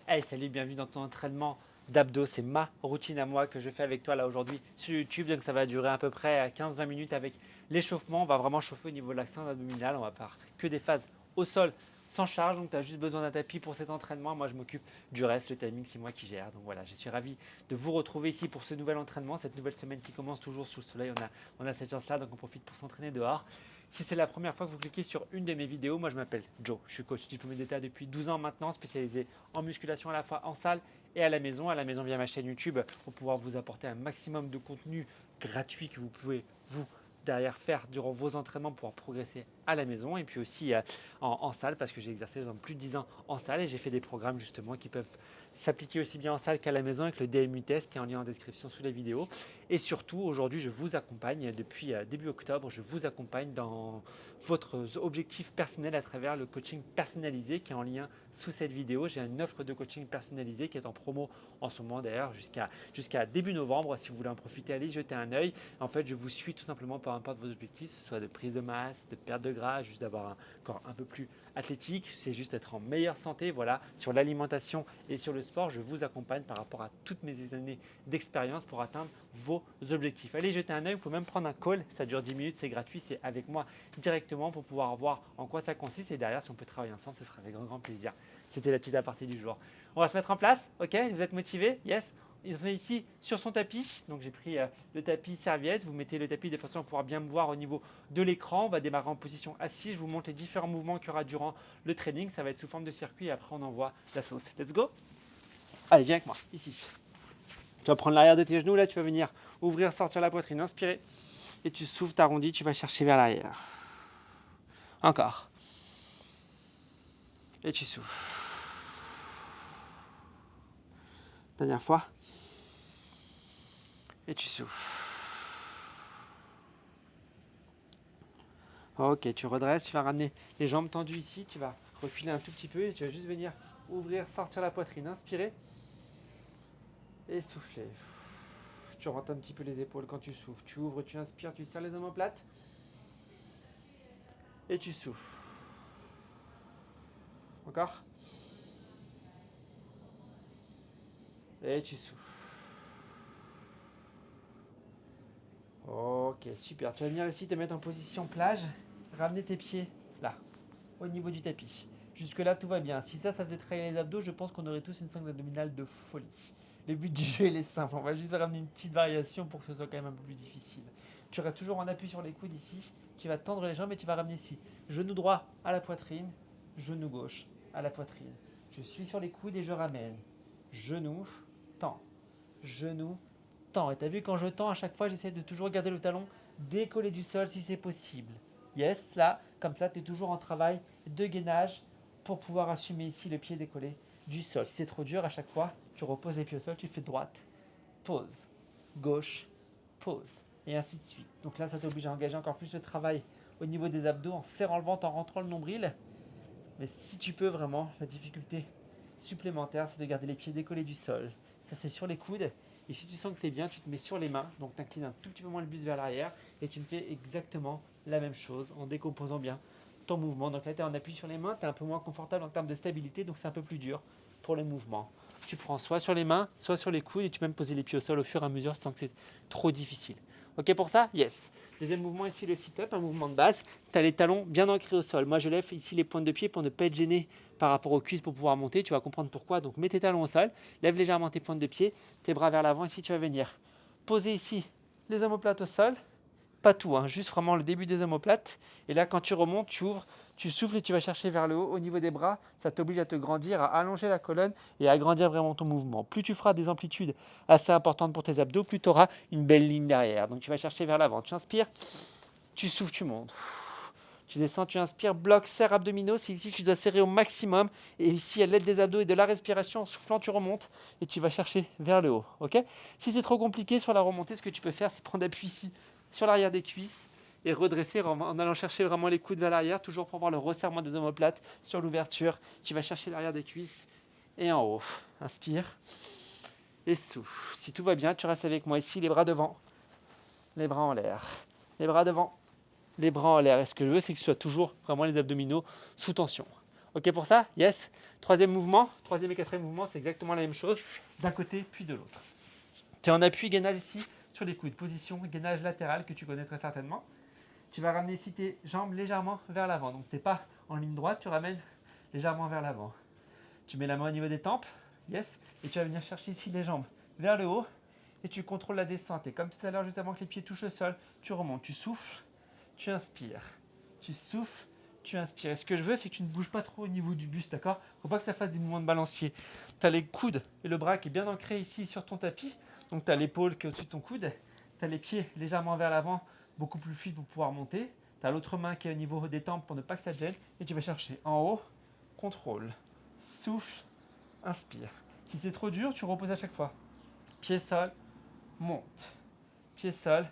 Hey, salut, bienvenue dans ton entraînement d'abdos. C'est ma routine à moi que je fais avec toi là aujourd'hui sur YouTube. Donc ça va durer à peu près 15-20 minutes avec l'échauffement. On va vraiment chauffer au niveau de l'axe abdominal. On va faire que des phases au sol sans charge. Donc tu as juste besoin d'un tapis pour cet entraînement. Moi je m'occupe du reste. Le timing, c'est moi qui gère. Donc voilà, je suis ravi de vous retrouver ici pour ce nouvel entraînement. Cette nouvelle semaine qui commence toujours sous le soleil. On a cette chance-là, donc on profite pour s'entraîner dehors. Si c'est la première fois que vous cliquez sur une de mes vidéos, moi je m'appelle Joe. Je suis coach diplômé d'État depuis 12 ans maintenant, spécialisé en musculation à la fois en salle et à la maison. À la maison via ma chaîne YouTube pour pouvoir vous apporter un maximum de contenu gratuit que vous pouvez vous derrière faire durant vos entraînements pour pouvoir progresser à la maison et puis aussi en salle parce que j'ai exercé dans plus de 10 ans en salle et j'ai fait des programmes justement qui peuvent s'appliquer aussi bien en salle qu'à la maison avec le DMU test qui est en lien en description sous la vidéo. Et surtout, aujourd'hui, je vous accompagne depuis début octobre, je vous accompagne dans votre objectif personnel à travers le coaching personnalisé qui est en lien sous cette vidéo. J'ai une offre de coaching personnalisé qui est en promo en ce moment d'ailleurs jusqu'à début novembre. Si vous voulez en profiter, allez jeter un œil. En fait, je vous suis tout simplement par rapport à vos objectifs, que ce soit de prise de masse, de perte de gras, juste d'avoir un corps un peu plus athlétique, c'est juste être en meilleure santé. Voilà, sur l'alimentation et sur le sport, je vous accompagne par rapport à toutes mes années d'expérience pour atteindre vos objectifs. Allez jeter un œil, vous pouvez même prendre un call, ça dure 10 minutes, c'est gratuit, c'est avec moi directement pour pouvoir voir en quoi ça consiste et derrière si on peut travailler ensemble, ce sera avec grand plaisir. C'était la petite aparté du jour. On va se mettre en place, ok? Vous êtes motivés? Yes? Il est ici sur son tapis, donc j'ai pris le tapis serviette, vous mettez le tapis de façon à pouvoir bien me voir au niveau de l'écran. On va démarrer en position assise, je vous montre les différents mouvements qu'il y aura durant le training, ça va être sous forme de circuit et après on envoie la sauce. Let's go. Allez, viens avec moi, ici. Tu vas prendre l'arrière de tes genoux, là tu vas venir ouvrir, sortir la poitrine, inspirer et tu souffles, t'arrondis, tu vas chercher vers l'arrière. Encore. Et tu souffles. Dernière fois. Et tu souffles. Ok, tu redresses, tu vas ramener les jambes tendues ici, tu vas reculer un tout petit peu et tu vas juste venir ouvrir, sortir la poitrine, inspirer et souffler. Tu rentres un petit peu les épaules quand tu souffles. Tu ouvres, tu inspires, tu serres les omoplates et tu souffles. Encore. Et tu souffles. Ok, super. Tu vas venir ici te mettre en position plage. Ramener tes pieds là, au niveau du tapis. Jusque-là, tout va bien. Si ça faisait travailler les abdos, je pense qu'on aurait tous une sangle abdominale de folie. Le but du jeu, il est simple. On va juste ramener une petite variation pour que ce soit quand même un peu plus difficile. Tu restes toujours en appui sur les coudes ici. Tu vas tendre les jambes et tu vas ramener ici. Genou droit à la poitrine, genou gauche à la poitrine. Je suis sur les coudes et je ramène. Genou, tends. Genou, tends. Et tu as vu, quand je tends, à chaque fois, j'essaie de toujours garder le talon décollé du sol si c'est possible. Yes, là, comme ça, tu es toujours en travail de gainage pour pouvoir assumer ici le pied décollé du sol. Si c'est trop dur, à chaque fois, tu reposes les pieds au sol, tu fais droite, pause, gauche, pause, et ainsi de suite. Donc là, ça t'oblige à engager encore plus le travail au niveau des abdos en serrant le ventre, en rentrant le nombril. Mais si tu peux vraiment, la difficulté supplémentaire, c'est de garder les pieds décollés du sol. Ça, c'est sur les coudes. Et si tu sens que tu es bien, tu te mets sur les mains. Donc, tu inclines un tout petit peu moins le buste vers l'arrière. Et tu me fais exactement la même chose en décomposant bien ton mouvement. Donc là, tu es en appui sur les mains. Tu es un peu moins confortable en termes de stabilité. Donc, c'est un peu plus dur pour le mouvement. Tu prends soit sur les mains, soit sur les coudes. Et tu peux même poser les pieds au sol au fur et à mesure sans que c'est trop difficile. Ok pour ça? Yes. Deuxième mouvement ici, le sit-up, un mouvement de base. Tu as les talons bien ancrés au sol. Moi, je lève ici les pointes de pied pour ne pas être gêné par rapport aux cuisses pour pouvoir monter. Tu vas comprendre pourquoi. Donc, mets tes talons au sol. Lève légèrement tes pointes de pied. Tes bras vers l'avant. Ici, tu vas venir poser ici les omoplates au sol. Pas tout, hein, juste vraiment le début des omoplates. Et là, quand tu remontes, tu ouvres, tu souffles et tu vas chercher vers le haut au niveau des bras. Ça t'oblige à te grandir, à allonger la colonne et à agrandir vraiment ton mouvement. Plus tu feras des amplitudes assez importantes pour tes abdos, plus tu auras une belle ligne derrière. Donc tu vas chercher vers l'avant. Tu inspires, tu souffles, tu montes. Tu descends, tu inspires, bloc, serre abdominaux. C'est ici que tu dois serrer au maximum. Et ici, à l'aide des abdos et de la respiration, en soufflant, tu remontes et tu vas chercher vers le haut. Ok? Si c'est trop compliqué sur la remontée, ce que tu peux faire, c'est prendre appui ici sur l'arrière des cuisses et redresser en allant chercher vraiment les coudes vers l'arrière, toujours pour voir le resserrement des omoplates sur l'ouverture. Tu vas chercher l'arrière des cuisses et en haut. Inspire et souffle. Si tout va bien, tu restes avec moi ici, les bras devant, les bras en l'air. Les bras devant, les bras en l'air. Et ce que je veux, c'est que ce soit toujours vraiment les abdominaux sous tension. Ok pour ça? Yes. Troisième mouvement, troisième et quatrième mouvement, c'est exactement la même chose, d'un côté puis de l'autre. Tu es en appui, gainage ici, sur les coudes. Position, gainage latéral que tu connais très certainement. Tu vas ramener ici tes jambes légèrement vers l'avant. Donc tu n'es pas en ligne droite, tu ramènes légèrement vers l'avant. Tu mets la main au niveau des tempes, yes, et tu vas venir chercher ici les jambes vers le haut et tu contrôles la descente. Et comme tout à l'heure, juste avant que les pieds touchent le sol, tu remontes, tu souffles, tu inspires. Tu souffles, tu inspires. Et ce que je veux, c'est que tu ne bouges pas trop au niveau du buste, d'accord? Il ne faut pas que ça fasse des mouvements de balancier. Tu as les coudes et le bras qui est bien ancré ici sur ton tapis. Donc tu as l'épaule qui est au-dessus de ton coude. Tu as les pieds légèrement vers l'avant, beaucoup plus fluide pour pouvoir monter. Tu as l'autre main qui est au niveau des tempes pour ne pas que ça te gêne. Et tu vas chercher en haut, contrôle, souffle, inspire. Si c'est trop dur, tu reposes à chaque fois. Pied sol, monte. Pied sol,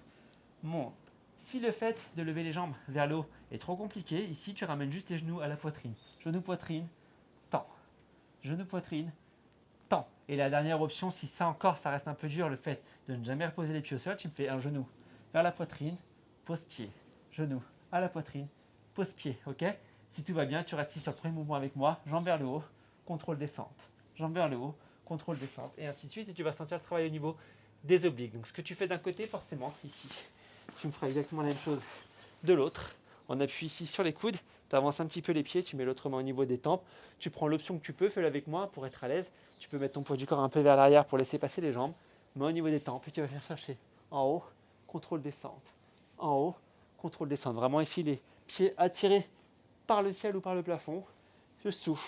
monte. Si le fait de lever les jambes vers le haut est trop compliqué, ici tu ramènes juste les genoux à la poitrine. Genou, poitrine, tends. Genou, poitrine, tends. Et la dernière option, si ça encore, ça reste un peu dur, le fait de ne jamais reposer les pieds au sol, tu me fais un genou vers la poitrine, pose pied. Genou à la poitrine, pose pied, ok? Si tout va bien, tu restes ici sur le premier mouvement avec moi, jambes vers le haut, contrôle descente. Jambes vers le haut, contrôle descente. Et ainsi de suite, et tu vas sentir le travail au niveau des obliques. Donc ce que tu fais d'un côté, forcément, ici, tu me feras exactement la même chose de l'autre. On appuie ici sur les coudes, tu avances un petit peu les pieds, tu mets l'autre main au niveau des tempes. Tu prends l'option que tu peux, fais-le avec moi pour être à l'aise. Tu peux mettre ton poids du corps un peu vers l'arrière pour laisser passer les jambes. Main au niveau des tempes, et tu vas venir chercher en haut, contrôle descente. En haut, contrôle descente. Vraiment ici, les pieds attirés par le ciel ou par le plafond. Je souffle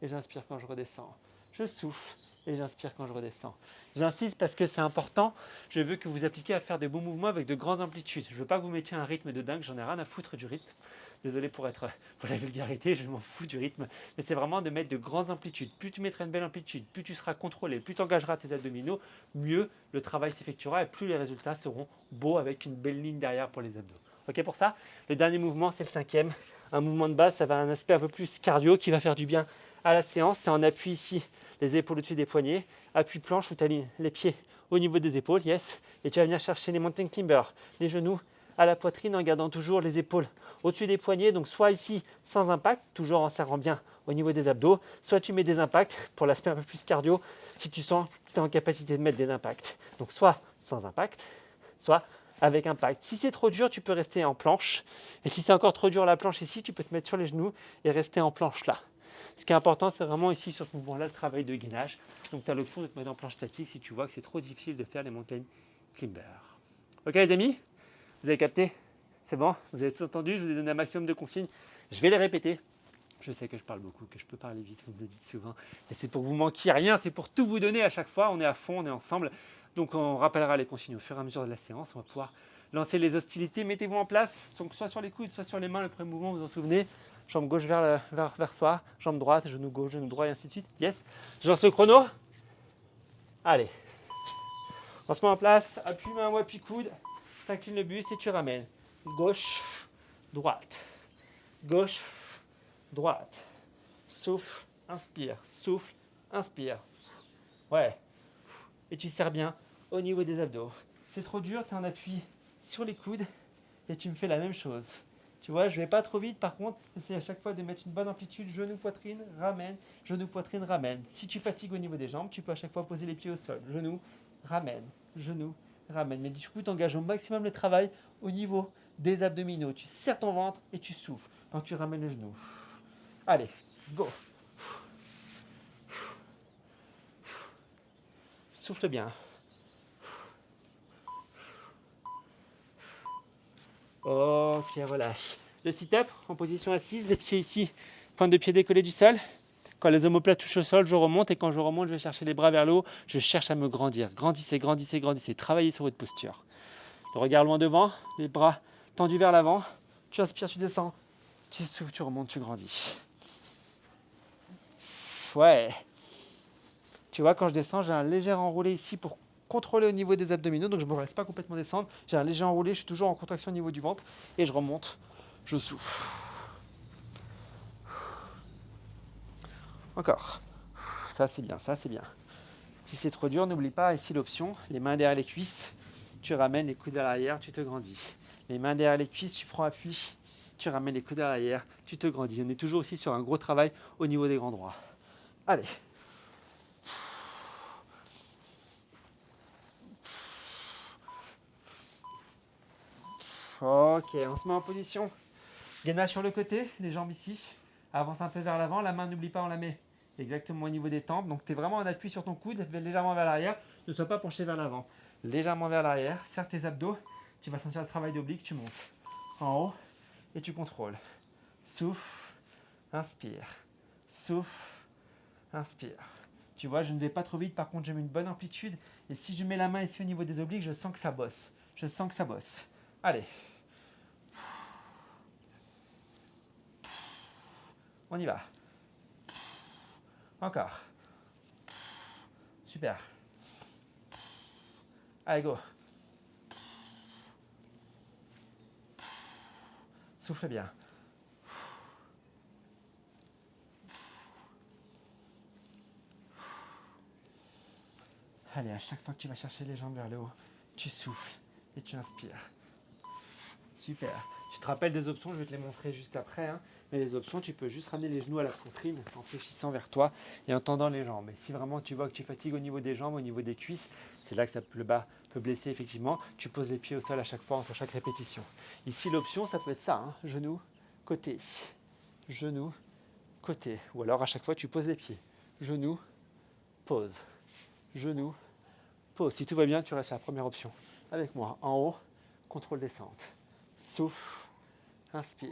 et j'inspire quand je redescends. Je souffle et j'inspire quand je redescends. J'insiste parce que c'est important. Je veux que vous appliquiez à faire de bons mouvements avec de grandes amplitudes. Je ne veux pas que vous mettiez un rythme de dingue. J'en ai rien à foutre du rythme. Désolé pour la vulgarité, je m'en fous du rythme. Mais c'est vraiment de mettre de grandes amplitudes. Plus tu mettras une belle amplitude, plus tu seras contrôlé, plus tu engageras tes abdominaux, mieux le travail s'effectuera et plus les résultats seront beaux avec une belle ligne derrière pour les abdos. Ok pour ça? Le dernier mouvement, c'est le cinquième. Un mouvement de base, ça va avoir un aspect un peu plus cardio qui va faire du bien à la séance. Tu es en appui ici, les épaules au-dessus des poignets. Appui planche où tu alignes les pieds au niveau des épaules, yes. Et tu vas venir chercher les mountain climbers, les genoux à la poitrine en gardant toujours les épaules au-dessus des poignets. Donc soit ici sans impact, toujours en serrant bien au niveau des abdos, soit tu mets des impacts pour l'aspect un peu plus cardio si tu sens que tu es en capacité de mettre des impacts. Donc soit sans impact, soit avec impact. Si c'est trop dur, tu peux rester en planche. Et si c'est encore trop dur la planche ici, tu peux te mettre sur les genoux et rester en planche là. Ce qui est important, c'est vraiment ici sur ce mouvement-là le travail de gainage. Donc tu as l'option de te mettre en planche statique si tu vois que c'est trop difficile de faire les mountain climbers. Ok les amis? Vous avez capté? C'est bon? Vous avez tout entendu? Je vous ai donné un maximum de consignes. Je vais les répéter. Je sais que je parle beaucoup, que je peux parler vite, vous me le dites souvent. Mais c'est pour que vous manquiez rien, c'est pour tout vous donner à chaque fois. On est à fond, on est ensemble. Donc on rappellera les consignes au fur et à mesure de la séance. On va pouvoir lancer les hostilités. Mettez-vous en place, donc soit sur les coudes, soit sur les mains. Le premier mouvement, vous vous en souvenez. Jambe gauche vers soi, jambe droite, genou gauche, genou droit et ainsi de suite. Yes. Je lance le chrono. Allez. On se met en place. Appui main ou appui coude. Tu inclines le buste et tu ramènes. Gauche, droite. Gauche, droite. Souffle, inspire. Souffle, inspire. Ouais. Et tu serres bien au niveau des abdos. C'est trop dur, tu es en appui sur les coudes et tu me fais la même chose. Tu vois, je ne vais pas trop vite. Par contre, j'essaie à chaque fois de mettre une bonne amplitude. Genou, poitrine, ramène. Genou, poitrine, ramène. Si tu fatigues au niveau des jambes, tu peux à chaque fois poser les pieds au sol. Genou, ramène. Genou, ramène. Mais du coup, tu engages au maximum le travail au niveau des abdominaux. Tu serres ton ventre et tu souffles quand tu ramènes le genou. Allez, go. Souffle bien. Ok, relâche. Le sit-up en position assise, les pieds ici, pointe de pied décollée du sol. Quand les omoplates touchent au sol, je remonte et quand je remonte, je vais chercher les bras vers le haut. Je cherche à me grandir. Grandissez, grandissez, grandissez. Travaillez sur votre posture. Le regard loin devant, les bras tendus vers l'avant. Tu inspires, tu descends. Tu souffles, tu remontes, tu grandis. Ouais. Tu vois, quand je descends, j'ai un léger enroulé ici pour contrôler au niveau des abdominaux, donc je ne me laisse pas complètement descendre. J'ai un léger enroulé, je suis toujours en contraction au niveau du ventre et je remonte, je souffle. Encore. Ça c'est bien, ça c'est bien. Si c'est trop dur, n'oublie pas ici l'option, les mains derrière les cuisses, tu ramènes les coudes à l'arrière, tu te grandis. Les mains derrière les cuisses, tu prends appui tu ramènes les coudes à l'arrière, tu te grandis. On est toujours aussi sur un gros travail au niveau des grands droits. Allez. Ok, on se met en position. Gainage sur le côté, les jambes ici. Avance un peu vers l'avant, la main, n'oublie pas, on la met exactement au niveau des tempes. Donc tu es vraiment en appui sur ton coude, légèrement vers l'arrière. Ne sois pas penché vers l'avant. Légèrement vers l'arrière, serre tes abdos. Tu vas sentir le travail d'oblique, tu montes en haut et tu contrôles. Souffle, inspire. Souffle, inspire. Tu vois, je ne vais pas trop vite, par contre, je mets une bonne amplitude. Et si je mets la main ici au niveau des obliques, je sens que ça bosse. Je sens que ça bosse. Allez. On y va. Encore. Super. Allez, go. Souffle bien. Allez, à chaque fois que tu vas chercher les jambes vers le haut, tu souffles et tu inspires. Super. Tu te rappelles des options, je vais te les montrer juste après. Hein. Mais les options, tu peux juste ramener les genoux à la poitrine en fléchissant vers toi et en tendant les jambes. Et si vraiment tu vois que tu fatigues au niveau des jambes, au niveau des cuisses, c'est là que le bas peut blesser effectivement. Tu poses les pieds au sol à chaque fois, entre chaque répétition. Ici, l'option, ça peut être ça. Hein. Genou, côté. Genou, côté. Ou alors à chaque fois, tu poses les pieds. Genou, pose. Genou, pause. Si tout va bien, tu restes à la première option. Avec moi, en haut, contrôle descente. Souffle, inspire.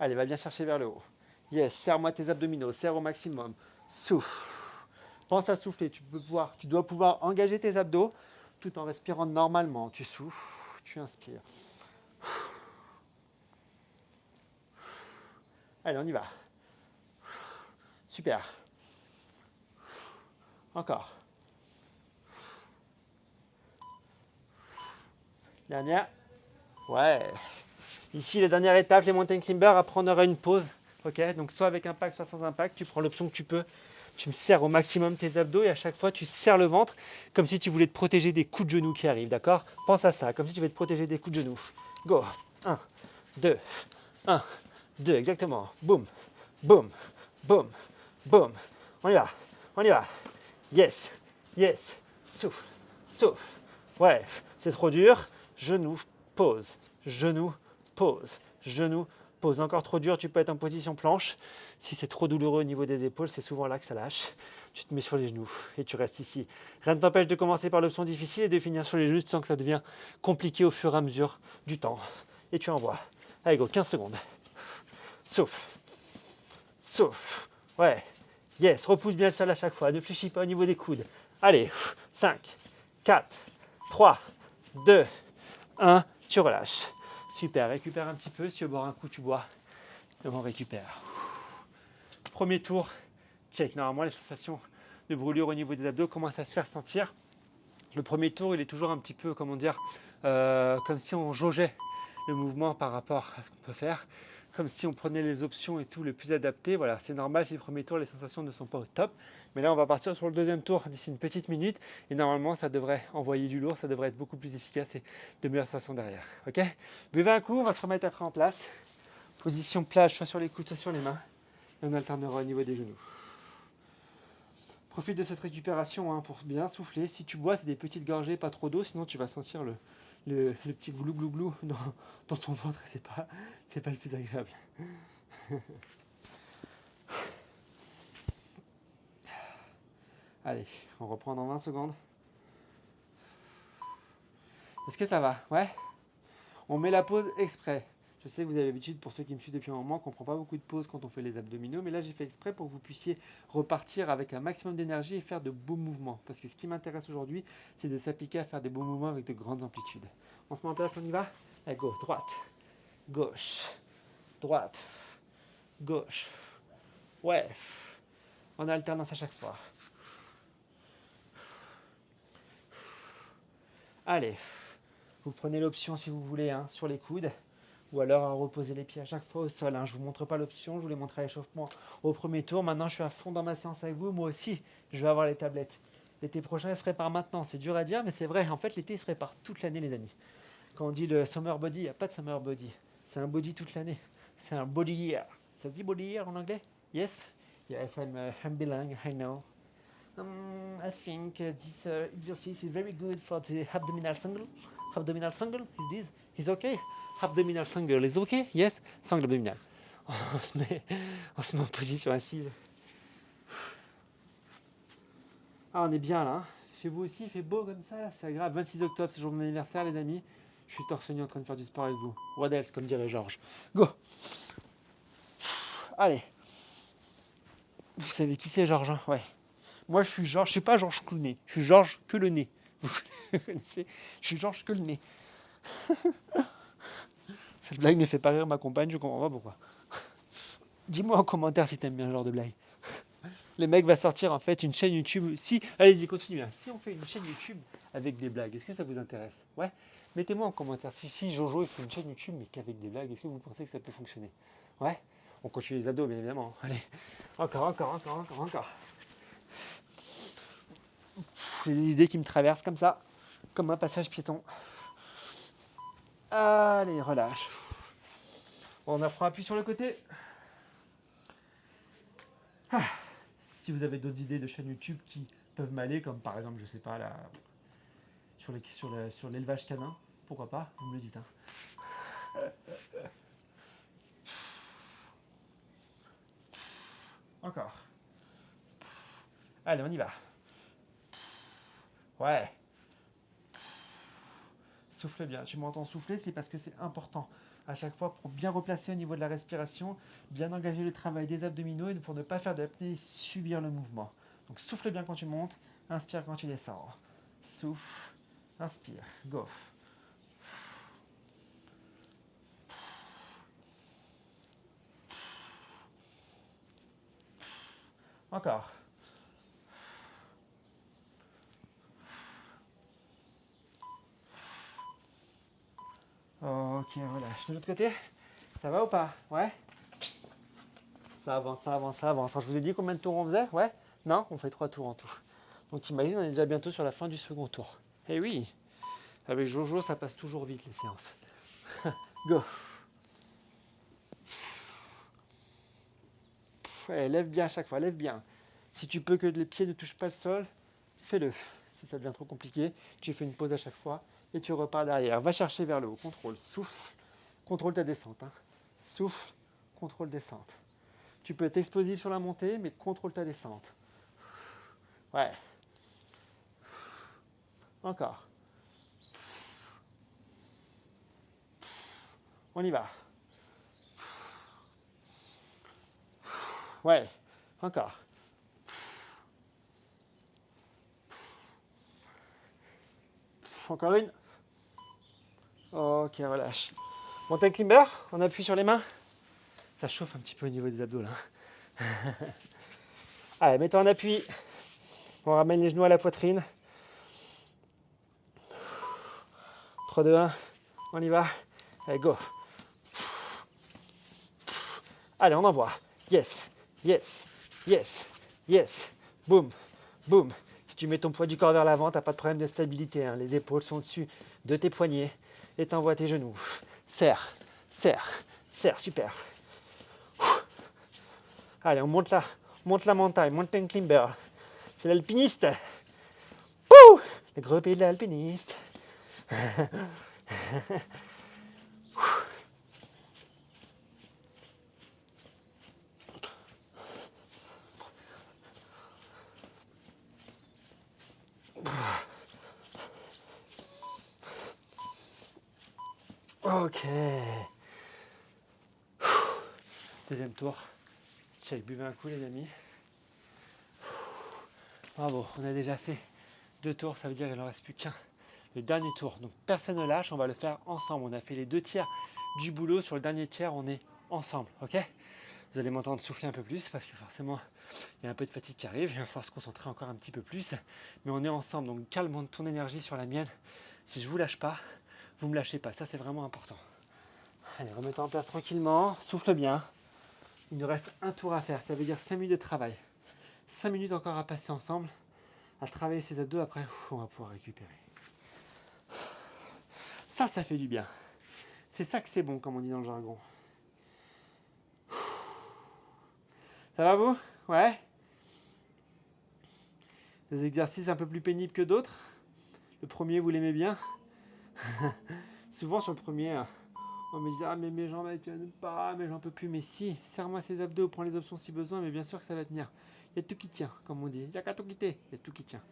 Allez, va bien chercher vers le haut. Yes, serre-moi tes abdominaux, serre au maximum. Souffle. Pense à souffler, tu dois pouvoir engager tes abdos tout en respirant normalement. Tu souffles, tu inspires. Allez, on y va. Super. Encore. Dernière. Ouais. Ici, la dernière étape, les mountain climbers, après on aura une pause. Ok, donc soit avec impact, soit sans impact, tu prends l'option que tu peux. Tu me serres au maximum tes abdos et à chaque fois, tu serres le ventre comme si tu voulais te protéger des coups de genoux qui arrivent, d'accord? Pense à ça, comme si tu voulais te protéger des coups de genoux. Go. 1, 2, 1, 2, exactement. Boum, boum, boum, boum. On y va, on y va. Yes, yes. Souffle, souffle. Ouais, c'est trop dur. Genou, pause. Genou, pause. Genou, pause. Encore trop dur, tu peux être en position planche. Si c'est trop douloureux au niveau des épaules, c'est souvent là que ça lâche. Tu te mets sur les genoux et tu restes ici. Rien ne t'empêche de commencer par l'option difficile et de finir sur les genoux. Tu sens que ça devient compliqué au fur et à mesure du temps. Et tu envoies. Allez, go, 15 secondes. Souffle. Souffle. Ouais. Yes, repousse bien le sol à chaque fois. Ne fléchis pas au niveau des coudes. Allez, 5, 4, 3, 2, 1. Tu relâches. Super, récupère un petit peu. Si tu veux boire un coup, tu bois. Et on récupère. Premier tour, check. Normalement, les sensations de brûlure au niveau des abdos commencent à se faire sentir. Le premier tour, il est toujours un petit peu, comment dire, comme si on jaugeait le mouvement par rapport à ce qu'on peut faire, comme si on prenait les options et tout le plus adapté. Voilà, c'est normal si le premier tour, les sensations ne sont pas au top. Mais là, on va partir sur le deuxième tour d'ici une petite minute. Et normalement, ça devrait envoyer du lourd, ça devrait être beaucoup plus efficace et de meilleures sensations derrière. Ok? Buvez un coup, on va se remettre après en place. Position plage, soit sur les coudes, soit sur les mains. Et on alternera au niveau des genoux. Profite de cette récupération hein, pour bien souffler. Si tu bois, c'est des petites gorgées, pas trop d'eau, sinon tu vas sentir le petit glou glou glou dans ton ventre et c'est pas le plus agréable. Allez, on reprend dans 20 secondes. Est-ce que ça va? Ouais? On met la pause exprès. Je sais que vous avez l'habitude, pour ceux qui me suivent depuis un moment, qu'on ne prend pas beaucoup de pauses quand on fait les abdominaux, mais là j'ai fait exprès pour que vous puissiez repartir avec un maximum d'énergie et faire de beaux mouvements. Parce que ce qui m'intéresse aujourd'hui, c'est de s'appliquer à faire des beaux mouvements avec de grandes amplitudes. On se met en place, on y va? Allez, go, droite, gauche, droite, gauche. Ouais, en alternance à chaque fois. Allez, vous prenez l'option si vous voulez hein, sur les coudes. Ou alors à reposer les pieds à chaque fois au sol. Hein. Je ne vous montre pas l'option, je vous l'ai montré à l'échauffement au premier tour. Maintenant, je suis à fond dans ma séance avec vous. Moi aussi, je vais avoir les tablettes. L'été prochain, il se prépare maintenant. C'est dur à dire, mais c'est vrai. En fait, l'été, il se prépare toute l'année, les amis. Quand on dit le summer body, il n'y a pas de summer body. C'est un body toute l'année. C'est un body year. Ça se dit body year en anglais? Yes? Yes, I'm bilingue, I know. I think this exercise is very good for the abdominal sangle. Abdominal sangle, is this? Is okay? Abdominal sangle is okay? Yes? Sangle abdominal. On se met en position assise. Ah, on est bien là. Hein. Chez vous aussi, il fait beau comme ça. C'est agréable. 26 octobre, c'est jour de mon anniversaire, les amis. Je suis torse nu en train de faire du sport avec vous. What else, comme dirait Georges. Go! Allez. Vous savez qui c'est, Georges, hein? Ouais. Moi, je suis Georges. Je suis pas Georges Clooney. Je suis Georges que le nez. Vous connaissez? Je suis Georges que le nez. Cette blague ne fait pas rire ma compagne. Je comprends pas pourquoi. Dis-moi en commentaire si t'aimes bien ce genre de blague. Le mec va sortir en fait une chaîne YouTube. Si, allez-y, continuez. Hein. Si on fait une chaîne YouTube avec des blagues, est-ce que ça vous intéresse? Ouais. Mettez-moi en commentaire. Si Jojo il fait une chaîne YouTube mais qu'avec des blagues, est-ce que vous pensez que ça peut fonctionner? Ouais. On continue les abdos, bien évidemment. Allez. Encore. J'ai des idées qui me traversent comme ça, comme un passage piéton. Allez, relâche. On apprend appui sur le côté. Ah. Si vous avez d'autres idées de chaînes YouTube qui peuvent m'aller, comme par exemple, je sais pas, sur l'élevage canin, pourquoi pas, vous me le dites. Hein. Encore. Allez, on y va. Ouais. Souffle bien. Tu m'entends souffler, c'est parce que c'est important. À chaque fois, pour bien replacer au niveau de la respiration, bien engager le travail des abdominaux et pour ne pas faire d'apnée et subir le mouvement. Donc souffle bien quand tu montes, inspire quand tu descends. Souffle, inspire, go. Encore. Ok, relâche. De l'autre côté, ça va ou pas? Ouais. Ça avance. Je vous ai dit combien de tours on faisait? Ouais? Non? On fait 3 tours en tout. Donc imagine, on est déjà bientôt sur la fin du second tour. Eh oui, avec Jojo, ça passe toujours vite les séances. Go. Ouais, lève bien à chaque fois, lève bien. Si tu peux que les pieds ne touchent pas le sol, fais-le. Si ça devient trop compliqué, tu fais une pause à chaque fois et tu repars derrière. Va chercher vers le haut, contrôle, souffle, contrôle ta descente. Hein. Souffle, contrôle descente. Tu peux être explosif sur la montée, mais contrôle ta descente. Ouais. Encore. On y va. Ouais. Encore. Encore une. Ok, relâche. Mountain climber, on appuie sur les mains. Ça chauffe un petit peu au niveau des abdos là. Allez, mets-toi en appui. On ramène les genoux à la poitrine. 3, 2, 1. On y va. Allez, go. Allez, on envoie. Yes, yes, yes, yes. Boum, boum. Si tu mets ton poids du corps vers l'avant, tu n'as pas de problème de stabilité. Hein. Les épaules sont au-dessus de tes poignets et tu envoies tes genoux. Serre, serre, serre, super. Allez, on monte la montagne, mountain climber. C'est l'alpiniste. Pouh, le gros pays de l'alpiniste. Ok. Deuxième tour. Check, buvez un coup les amis. Bravo, on a déjà fait 2 tours, ça veut dire qu'il n'en reste plus qu'un. Le dernier tour. Donc personne ne lâche, on va le faire ensemble. On a fait les 2 tiers du boulot. Sur le dernier tiers, on est ensemble. Ok? Vous allez m'entendre souffler un peu plus parce que forcément, il y a un peu de fatigue qui arrive. Il va falloir se concentrer encore un petit peu plus. Mais on est ensemble. Donc calme ton énergie sur la mienne. Si je ne vous lâche pas, vous ne me lâchez pas. Ça, c'est vraiment important. Allez, remettons en place tranquillement. Souffle bien. Il nous reste un tour à faire. Ça veut dire 5 minutes de travail. 5 minutes encore à passer ensemble. À travailler ses abdos. Après, on va pouvoir récupérer. Ça fait du bien. C'est ça que c'est bon, comme on dit dans le jargon. Ça va vous? Ouais? Des exercices un peu plus pénibles que d'autres? Le premier, vous l'aimez bien? Souvent sur le premier, on me dit ah mais mes jambes elles tiennent pas, mais j'en peux plus. Mais si, serre-moi ces abdos, prends les options si besoin, mais bien sûr que ça va tenir. Il y a tout qui tient, comme on dit. Il n'y a qu'à tout quitter, il y a tout qui tient.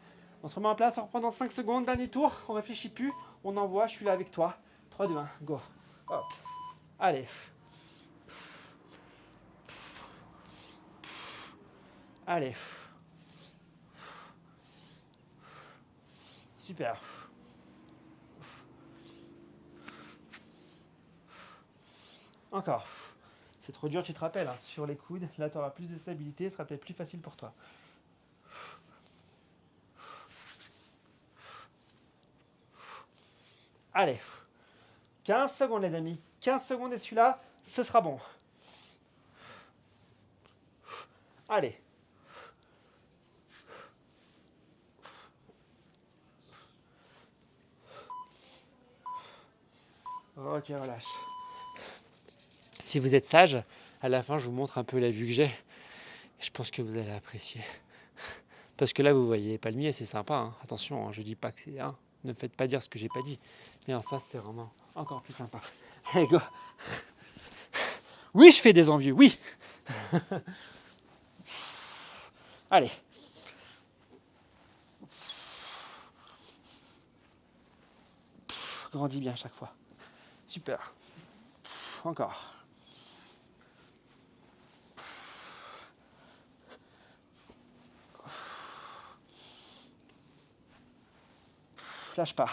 On se remet en place, on reprend dans 5 secondes, dernier tour, on réfléchit plus, on envoie, je suis là avec toi. 3, 2, 1, go. Hop. Allez. Allez. Super. Encore. C'est trop dur, tu te rappelles, hein, sur les coudes, là tu auras plus de stabilité, ce sera peut-être plus facile pour toi. Allez. 15 secondes les amis. 15 secondes et celui-là, ce sera bon. Allez. Ok, relâche. Si vous êtes sage, à la fin, je vous montre un peu la vue que j'ai. Je pense que vous allez apprécier. Parce que là, vous voyez les palmiers, c'est sympa. Hein. Attention, hein, je dis pas que c'est... Hein, ne faites pas dire ce que j'ai pas dit. Mais en face, c'est vraiment encore plus sympa. Allez, go. Oui, je fais des envieux, oui. Allez. Grandis bien chaque fois. Super. Encore. Lâche pas.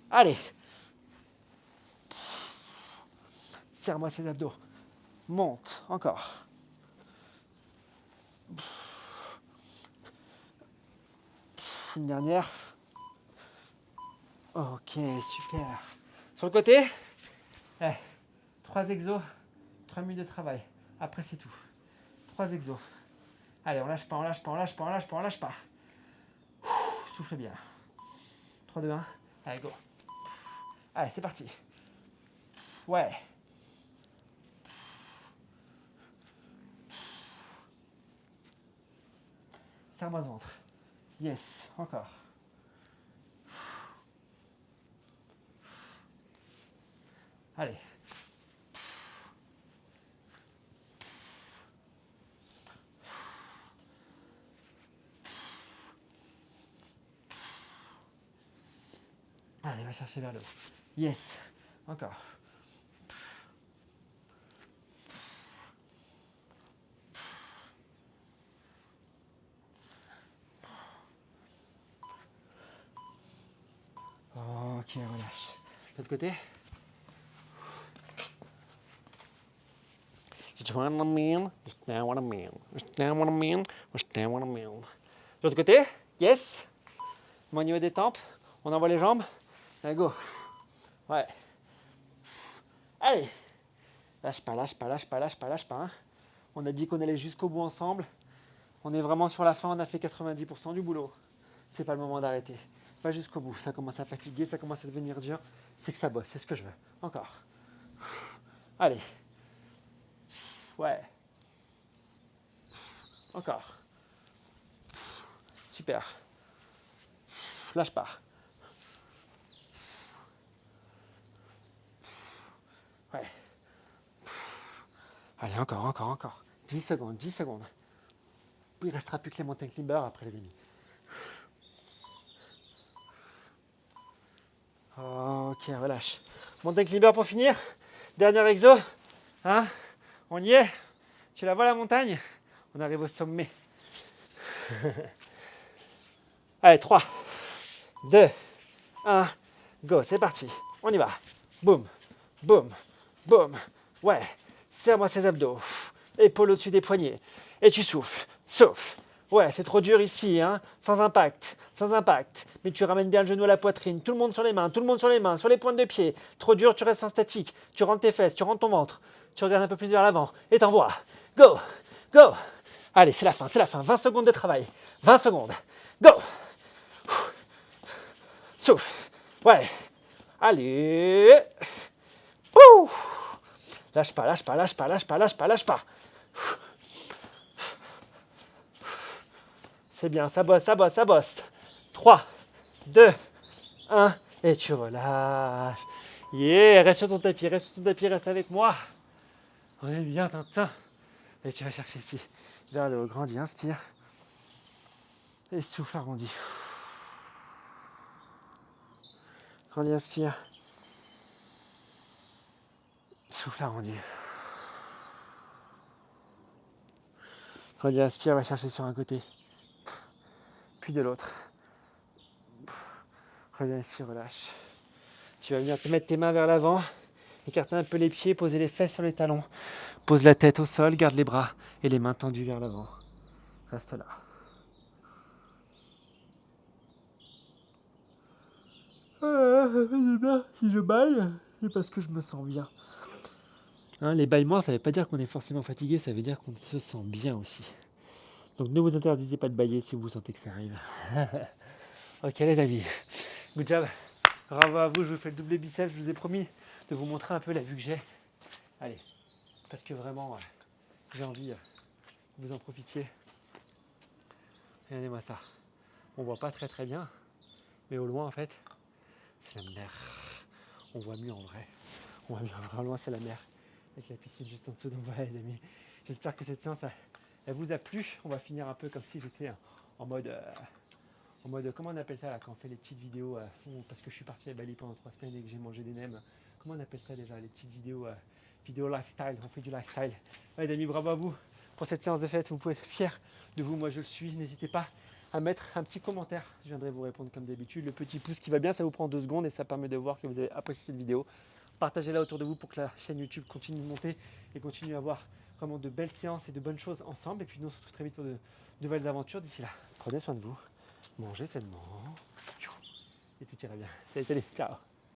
Allez. Serre-moi ces abdos. Monte. Encore. Une dernière. Ok, super. Sur le côté, 3 exos, 3 minutes de travail. Après, c'est tout. 3 exos. Allez, on lâche pas, on lâche pas, on lâche pas, on lâche pas, on lâche pas. Soufflez bien. 3, 2, 1. Allez, go. Allez, c'est parti. Ouais. Serre-moi le ventre. Yes, encore. Allez. Allez, va chercher vers le haut. Yes. Encore. Ok, relâche. L'autre côté. L'autre côté. Yes. Au niveau des tempes. On envoie les jambes. Allez, go. Ouais. Allez. Lâche pas, lâche pas, lâche pas, lâche pas, lâche pas. Hein. On a dit qu'on allait jusqu'au bout ensemble. On est vraiment sur la fin, on a fait 90% du boulot. C'est pas le moment d'arrêter. Va jusqu'au bout. Ça commence à fatiguer, ça commence à devenir dur. C'est que ça bosse, c'est ce que je veux. Encore. Allez. Ouais. Encore. Super. Lâche pas. Ouais. Allez, encore, encore, encore. 10 secondes, 10 secondes. Il ne restera plus que les mountain climbers après, les amis. Ok, relâche. Mountain climber pour finir. Dernier exo. Hein? On y est? Tu la vois la montagne? On arrive au sommet. Allez, 3, 2, 1, go, c'est parti. On y va. Boum, boum, boum. Ouais, serre-moi ces abdos. Épaule au-dessus des poignets. Et tu souffles, souffle. Ouais, c'est trop dur ici, hein. Sans impact, sans impact. Mais tu ramènes bien le genou à la poitrine. Tout le monde sur les mains, tout le monde sur les mains, sur les pointes de pied. Trop dur, tu restes en statique. Tu rentres tes fesses, tu rentres ton ventre. Tu regardes un peu plus vers l'avant et t'envoies. Go, go. Allez, c'est la fin, c'est la fin. 20 secondes de travail. 20 secondes. Go. Souffle. Ouais. Allez. Ouh. Lâche pas, lâche pas, lâche pas, lâche pas, lâche pas, lâche pas. C'est bien, ça bosse, ça bosse, ça bosse. 3, 2, 1. Et tu relâches. Yeah, reste sur ton tapis, reste avec moi. On est bien, Tintin. Et tu vas chercher ici, vers le haut, grandis, inspire. Et souffle, arrondi. Grandis, inspire. Souffle, arrondi. Grandis, inspire, va chercher sur un côté. Puis de l'autre. Reviens ici, relâche. Tu vas venir te mettre tes mains vers l'avant, écarter un peu les pieds, poser les fesses sur les talons. Pose la tête au sol, garde les bras et les mains tendues vers l'avant. Reste là. Si je baille, c'est parce que je me sens bien. Hein, les bâillements, ça ne veut pas dire qu'on est forcément fatigué, ça veut dire qu'on se sent bien aussi. Donc ne vous interdisez pas de bailler si vous sentez que ça arrive. Ok les amis, good job. Bravo à vous, je vous fais le double biceps, je vous ai promis de vous montrer un peu la vue que j'ai. Allez, parce que vraiment, j'ai envie que vous en profitiez. Regardez-moi ça. On voit pas très très bien, mais au loin en fait, c'est la mer. On voit mieux en vrai. On voit mieux en loin, c'est la mer. Avec la piscine juste en dessous. Donc voilà les amis, j'espère que cette séance elle vous a plu. On va finir un peu comme si j'étais en mode, comment on appelle ça là, quand on fait les petites vidéos, parce que je suis parti à Bali pendant 3 semaines et que j'ai mangé des nems. Comment on appelle ça déjà, les petites vidéos, vidéo lifestyle, on fait du lifestyle. Ouais les amis, bravo à vous pour cette séance de fête, vous pouvez être fiers de vous, moi je le suis. N'hésitez pas à mettre un petit commentaire, je viendrai vous répondre comme d'habitude. Le petit pouce qui va bien, ça vous prend 2 secondes et ça permet de voir que vous avez apprécié cette vidéo. Partagez-la autour de vous pour que la chaîne YouTube continue de monter et continue à avoir vraiment de belles séances et de bonnes choses ensemble. Et puis nous on se retrouve très vite pour de nouvelles aventures. D'ici là, prenez soin de vous, mangez sainement et tout ira bien. Salut, ciao.